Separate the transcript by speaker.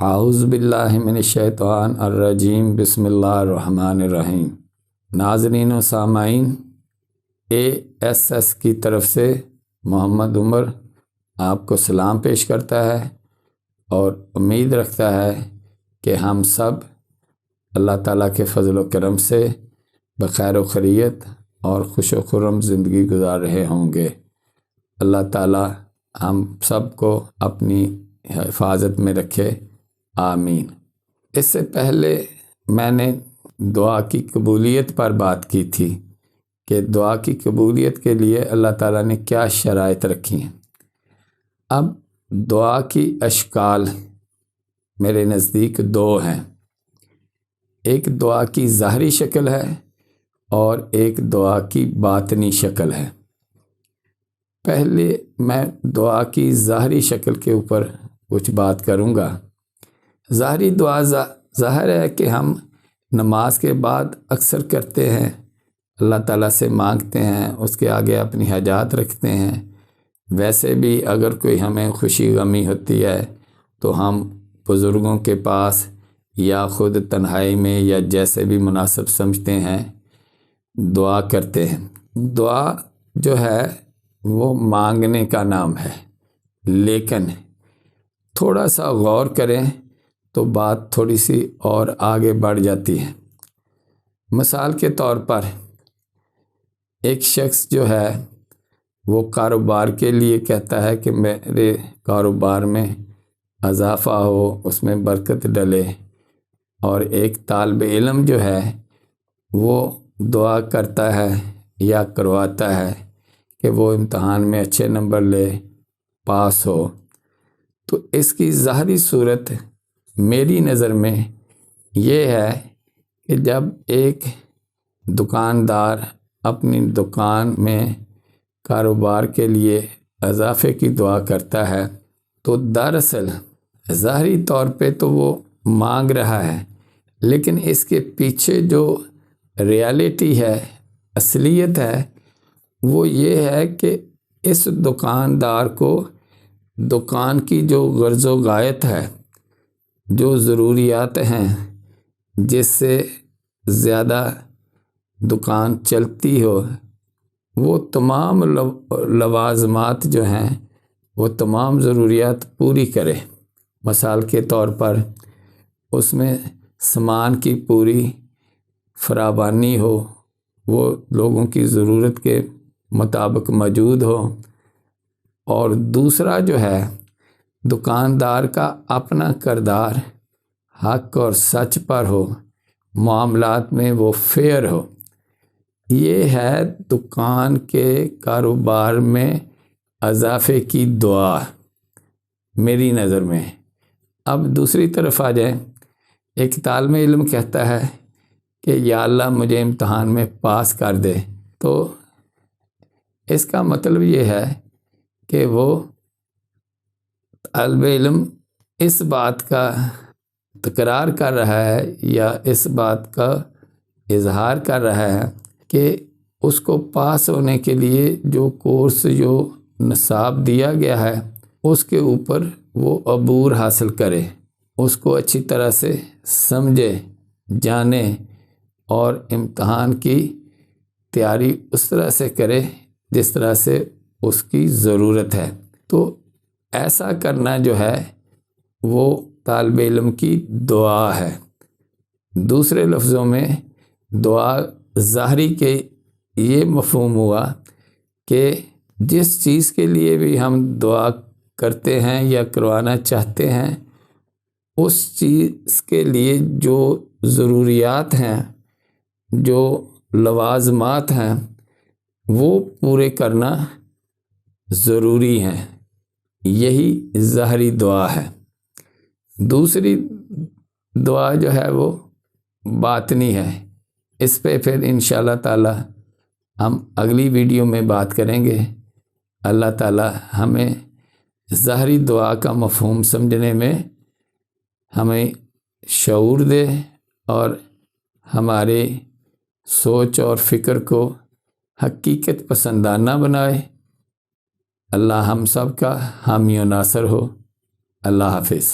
Speaker 1: اعوذ باللہ من الشیطان الرجیم، بسم اللہ الرحمن الرحیم۔ ناظرین و سامعین، ASS کی طرف سے محمد عمر آپ کو سلام پیش کرتا ہے اور امید رکھتا ہے کہ ہم سب اللہ تعالیٰ کے فضل و کرم سے بخیر و خیریت اور خوش و خرم زندگی گزار رہے ہوں گے۔ اللہ تعالیٰ ہم سب کو اپنی حفاظت میں رکھے، آمین۔ اس سے پہلے میں نے دعا کی قبولیت پر بات کی تھی کہ دعا کی قبولیت کے لیے اللہ تعالیٰ نے کیا شرائط رکھی ہیں۔ اب دعا کی اشکال میرے نزدیک دو ہیں، ایک دعا کی ظاہری شکل ہے اور ایک دعا کی باطنی شکل ہے۔ پہلے میں دعا کی ظاہری شکل کے اوپر کچھ بات کروں گا۔ ظاہری دعا ظاہر ہے کہ ہم نماز کے بعد اکثر کرتے ہیں، اللہ تعالیٰ سے مانگتے ہیں، اس کے آگے اپنی حاجات رکھتے ہیں۔ ویسے بھی اگر کوئی ہمیں خوشی غمی ہوتی ہے تو ہم بزرگوں کے پاس یا خود تنہائی میں یا جیسے بھی مناسب سمجھتے ہیں دعا کرتے ہیں۔ دعا جو ہے وہ مانگنے کا نام ہے، لیکن تھوڑا سا غور کریں تو بات تھوڑی سی اور آگے بڑھ جاتی ہے۔ مثال کے طور پر ایک شخص جو ہے وہ کاروبار کے لیے کہتا ہے کہ میرے کاروبار میں اضافہ ہو، اس میں برکت ڈلے، اور ایک طالب علم جو ہے وہ دعا کرتا ہے یا کرواتا ہے کہ وہ امتحان میں اچھے نمبر لے، پاس ہو۔ تو اس کی ظاہری صورت میری نظر میں یہ ہے کہ جب ایک دکاندار اپنی دکان میں کاروبار کے لیے اضافے کی دعا کرتا ہے تو دراصل ظاہری طور پہ تو وہ مانگ رہا ہے، لیکن اس کے پیچھے جو ریالٹی ہے، اصلیت ہے، وہ یہ ہے کہ اس دکاندار کو دکان کی جو غرض و غایت ہے، جو ضروریات ہیں جس سے زیادہ دکان چلتی ہو، وہ تمام لوازمات جو ہیں وہ تمام ضروریات پوری کرے۔ مثال کے طور پر اس میں سامان کی پوری فراوانی ہو، وہ لوگوں کی ضرورت کے مطابق موجود ہو، اور دوسرا جو ہے دکاندار کا اپنا کردار حق اور سچ پر ہو، معاملات میں وہ فیئر ہو۔ یہ ہے دکان کے کاروبار میں اضافے کی دعا میری نظر میں۔ اب دوسری طرف آ جائیں، ایک طالب علم کہتا ہے کہ یا اللہ مجھے امتحان میں پاس کر دے، تو اس کا مطلب یہ ہے کہ وہ طالب علم اس بات کا تکرار کر رہا ہے یا اس بات کا اظہار کر رہا ہے کہ اس کو پاس ہونے کے لیے جو کورس، جو نصاب دیا گیا ہے، اس کے اوپر وہ عبور حاصل کرے، اس کو اچھی طرح سے سمجھے، جانے، اور امتحان کی تیاری اس طرح سے کرے جس طرح سے اس کی ضرورت ہے۔ تو ایسا کرنا جو ہے وہ طالب علم کی دعا ہے۔ دوسرے لفظوں میں دعا ظاہری کے یہ مفہوم ہوا کہ جس چیز کے لیے بھی ہم دعا کرتے ہیں یا کروانا چاہتے ہیں، اس چیز کے لیے جو ضروریات ہیں، جو لوازمات ہیں، وہ پورے کرنا ضروری ہیں۔ یہی ظاہری دعا ہے۔ دوسری دعا جو ہے وہ باطنی ہے۔ اس پہ پھر انشاءاللہ تعالی ہم اگلی ویڈیو میں بات کریں گے۔ اللہ تعالی ہمیں ظاہری دعا کا مفہوم سمجھنے میں ہمیں شعور دے اور ہمارے سوچ اور فکر کو حقیقت پسندانہ بنائے۔ اللہ ہم سب کا حامی و ناصر ہو۔ اللہ حافظ۔